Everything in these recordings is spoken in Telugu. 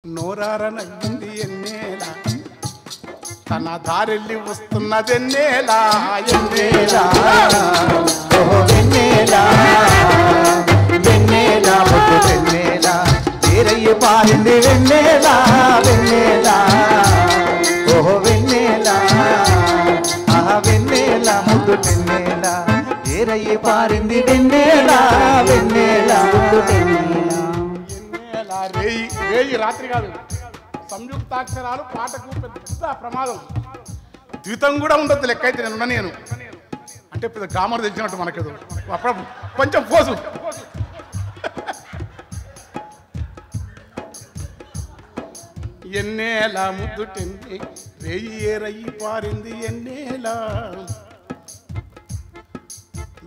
నోరార నవ్వింది ఎన్నేల తన దారెల్లి వస్తున్నదెన్నేల ఎన్నేల ఓహో వెన్నెల వెన్నెల ముద్దు వెన్నెల తీరయ్యి పారింది వెన్నెల వెన్నెల ఓహో వెన్నెల ఆహా వెన్నెల ముద్దు వెన్నెల తీరయ్యి పారింది వెన్నెల వెన్నెల ముద్దు వెన్నెల రేయి రాత్రి కాదు సంయుక్తాక్షరాలు పాటకు పెద్ద ప్రమాదం ద్వితం కూడా ఉండొద్దు లెక్క అయితే నేను అంటే పెద్ద గ్రామర్ తెచ్చినట్టు మనకేదో అప్పుడు కొంచెం పోసు ఎన్నేల ముద్దు టెండి రేయి ఏరయ్యి పారింది ఎన్నేల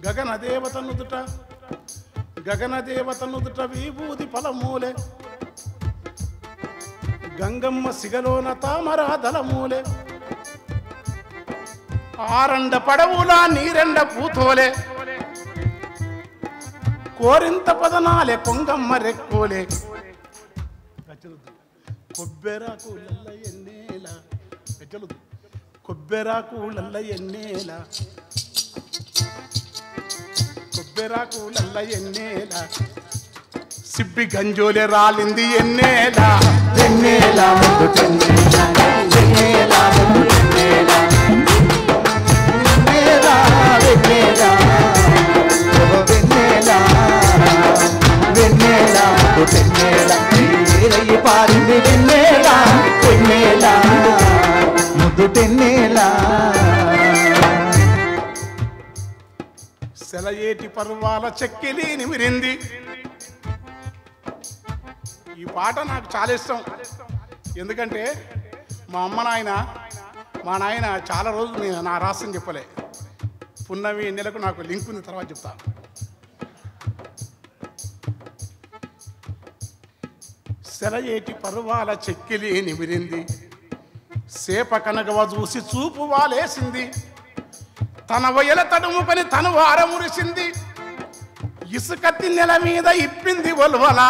గగనదేవత నుదుట విభూది ఫలమూలే గంగమ్మ సిగలోన తామరాదలమూలే ఆరండ పడవులా నీరెండ పూతోలే కోరింత పదనాలే కొంగమ్మ రెక్కోలే కొబ్బెరాకులల్ల ఎన్నేల కొబ్బెరాకులల్ల ఎన్నేల సిబ్బి గంజోలే రాలింది ఎన్నేల వెన్నెల ముద్దు వెన్నెల వెన్నెల ముద్దు వెన్నెల వెన్నెల వెన్నెల ఓహో వెన్నెల వెన్నెల ముద్దు వెన్నెల తీరయ్యి పారింది వెన్నెల వెన్నెల ముద్దు వెన్నెల సెలయేటి పర్వాల చెక్కిలి నిమిరింది. ఈ పాట నాకు చాలా ఇష్టం. ఎందుకంటే మా నాయన చాలా రోజులు నా రాష్ట్రం చెప్పలే. పున్నమి నెలకు నాకు లింక్ ఉంది, తర్వాత చెప్తా. సెలయేటి పర్వాల చెక్కిలి నిమిరింది, సేప కనగవ చూసి చూపు వాలేసింది, తన వయల తడుముకొని తను వారమురిసింది, ఇసుక తిన్నెల మీద ఇప్పింది ఒల్వలా,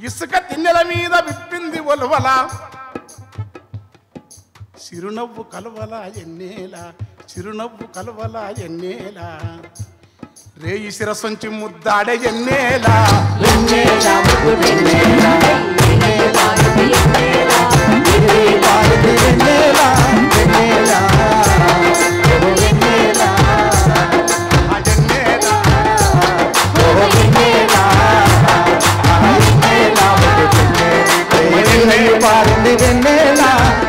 ఇసుక తిన్నెల మీద విప్పింది ఒల్వలా, చిరునవ్వు కలవల ఎన్నేల, చిరునవ్వు కలవల ఎన్నేల, రేయి శిరసొంచి ముద్దాడే ఎన్నేల, వెన్నెల ముద్దు వెన్నెల వెన్నెల ముద్దు వెన్నెల తీరయ్యి పారింది వెన్నెల వెన్నెల ఓహో వెన్నెల ఓహో వెన్నెల వెన్నెల ముద్దు వెన్నెల తీరయ్యి పారింది వెన్నెల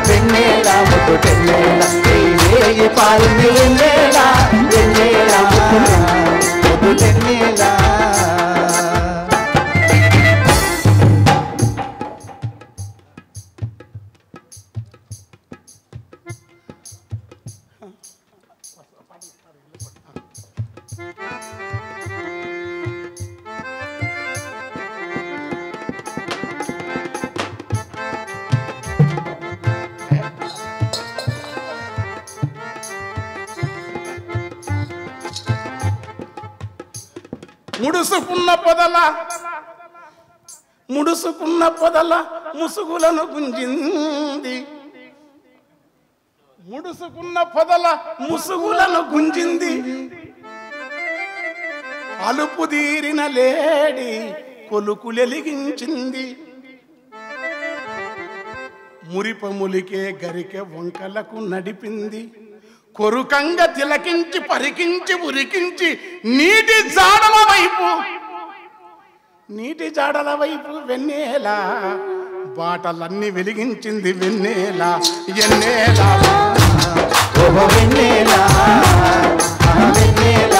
వెన్నెల ముద్దు వెన్నెల తీరయ్యి పారింది వెన్నెల వెన్నెల ముద్దు వెన్నెల. ముడుసుకున్న పొదల ముసుగులను గుంజింది, ముడుసుకున్న పొదల ముసుగులను గుంజింది, అలుపు తీరిన లేడి కొలుకులెలిగించింది, మురిపములికే గరికె వంకలకు నడిపింది, కొరుకంగ తిలకించి పరికించి ఉరికించి నీటి జాడల వైపు వెన్నెల బాటలన్నీ వెలిగించింది వెన్నెల ఎన్నేల ఓహో వెన్నెల వెన్నెల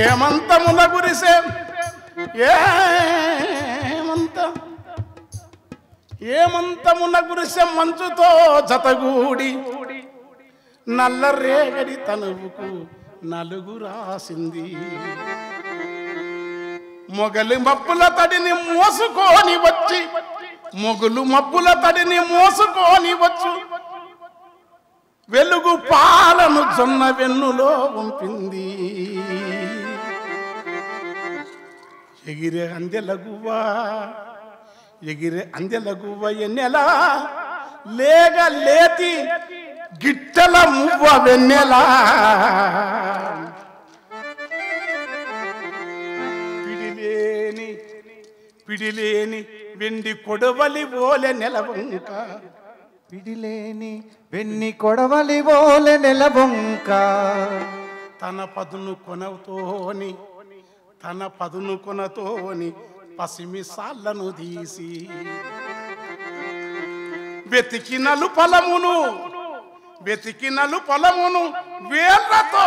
ఏమంతముల గురిసే ఏమంతమున గురిసె మంచుతో జతగూడి నల్ల రేగడి తనువుకు నలుగు రాసింది. మొగలి మబ్బుల తడిని మోసుకొని వచ్చి మొగులు మబ్బుల తడిని మోసుకొని వచ్చు వెలుగు పాలను జొన్న వెన్నులో ఉంపింది ఎగిరే అందెలగువ్వ ఎన్నెలా లేగ లేతి గిట్టల మువ్వ వెన్నెలా పిడిలేని వెండి కొడవలి ఓలె నెలవంక పిడిలేని వెన్ని కొడవలి ఓలె నెలవంక తన పదును కొనతోని పసిమి సాళ్లను తీసి వెతికినలు పొలమును వేళ్లతో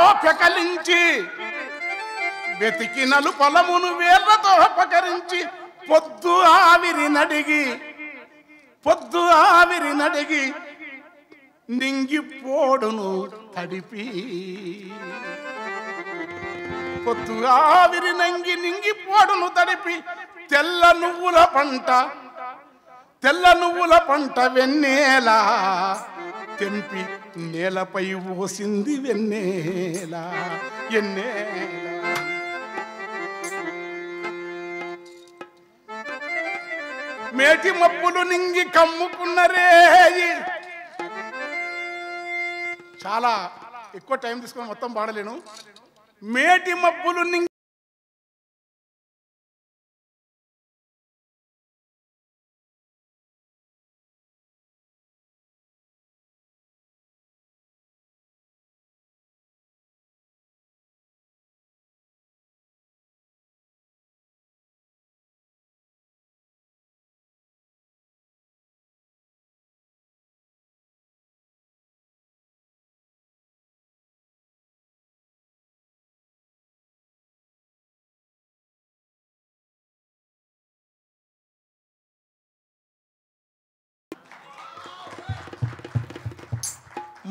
పెకలించి పొద్దు ఆవిరి నడిగి నింగిపోడును తడిపి పొద్దు ఆవిరి నింగిపోడును తడిపి తెల్ల నువ్వుల పంట వెన్నెలా తెంపి నేలపై ఓసింది వెన్నెలా మేటి మబ్బులు నింగి కమ్ముకున్నరే చాలా ఎక్కువ టైం తీసుకొని మొత్తం పాడలేను మేటి మబ్బులు నింగి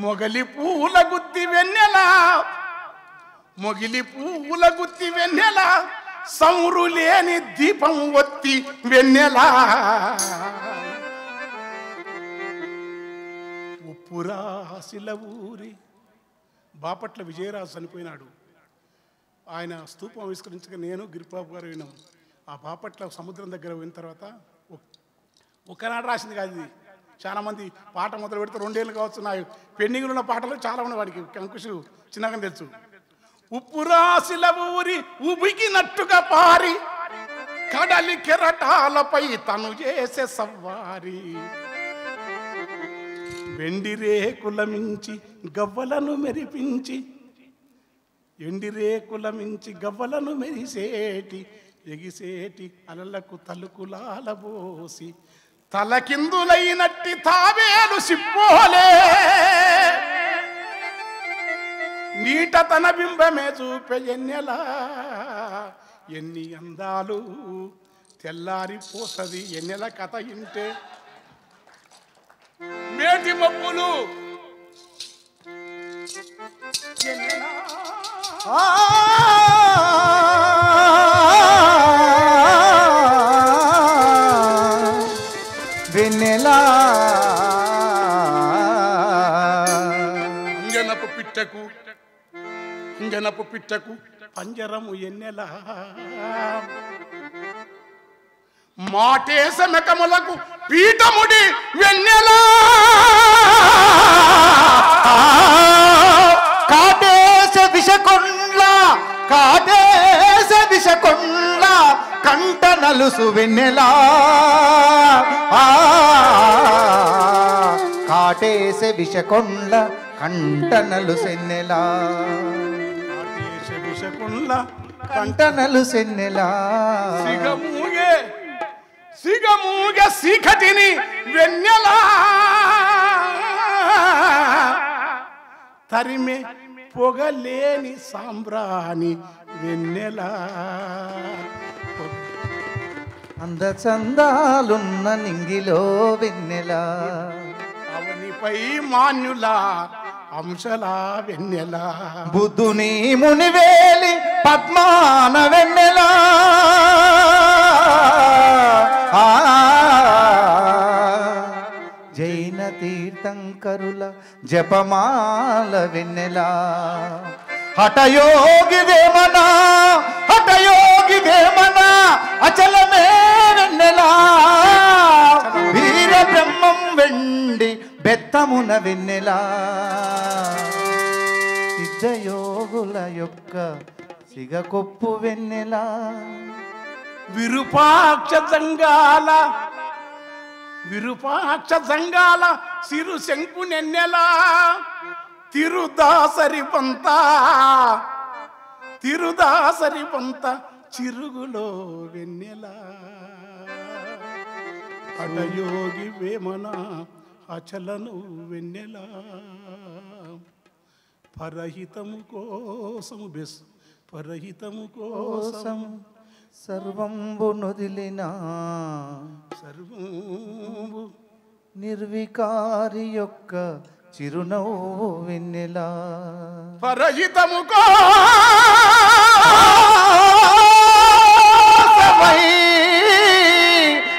మొగిలి పూల గుత్తి వెన్నెల సౌరు లేని దీపం ఒత్తి వెన్నెల ఉప్పురాశిల ఊరి బాపట్ల విజయరాజు చనిపోయినాడు. ఆయన స్తూపం ఆవిష్కరించక నేను గిరిబాబు గారు విన్నాం. ఆ బాపట్ల సముద్రం దగ్గర పోయిన తర్వాత ఒకనాడు రాసింది కాదు ఇది. చాలామంది పాట మొదలు పెడితే 2 ఏళ్ళు కావచ్చు. నా పెండింగ్లో ఉన్న పాటలు చాలా ఉన్నాయి. వాడికి అంకుషు చిన్నగా తెలుసు. ఉప్పు రాశిల ఊరి ఉబికినట్టుగా పారి కడలి కెరటాలపై తను చేసే సవ్వారి వెండి రేకుల మించి గవ్వలను మెరిపించి గవ్వలను మెరిసేటి ఎగిసేటి అలలకు తలుకులాలబోసి తలకిందులైనట్టి తావేలు సిప్పోలే నీట తన బింబమే చూపే ఎన్నెలా ఎన్ని అందాలు తెల్లారిపోతది ఎన్నెల కథ ఇంటే మేటి మబ్బులు వెన్నెలా అంజనపు పిట్టకు పంజరము ఎన్నెలా మాటేస మెకములకు పీఠముడి వెన్నెలా కాటేశ విషకొండ్ల కంట నలుసు వెన్నెలా కాటేశ విషకొండ్ల కంట నలుసెన్నెలా కంట నలుసెన్నెలా సిగమూగే సీకటిని వెన్నెలా తరిమే పొగలేని సాంబ్రాణి వెన్నెలా అందచందాలున్న నింగిలో వెన్నెలా అవనిపై మాన్యులా అంశలా వెన్నెలా బుద్ధుని మునివేలి పద్మాన వెన్నెలా జపమాల వెన్నెలా హఠయోగి వేమనా హఠయోగి వేమనా అచలమే వెన్నెలా వీర బ్రహ్మం వెండి బెత్తమున వెన్నెలా సిద్ధయోగుల యొక్క సిగకొప్పు వెన్నెలా విరూపాక్ష జంగాల సిరు శంకు నెన్నెలా తిరుదాసరి పంత చిరుగులో వెన్నెలా అటయోగి వేమన అచలను వెన్నెలా పరహితము కోసం సర్వంబు నొదిలినా సర్వంబు నిర్వికారి యొక్క చిరునవ్వు వెన్నెలా పరహితము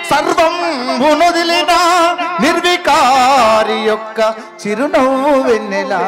సర్వంబు నొదిలినా నిర్వికారి యొక్క చిరునవ్వు వెన్నెలా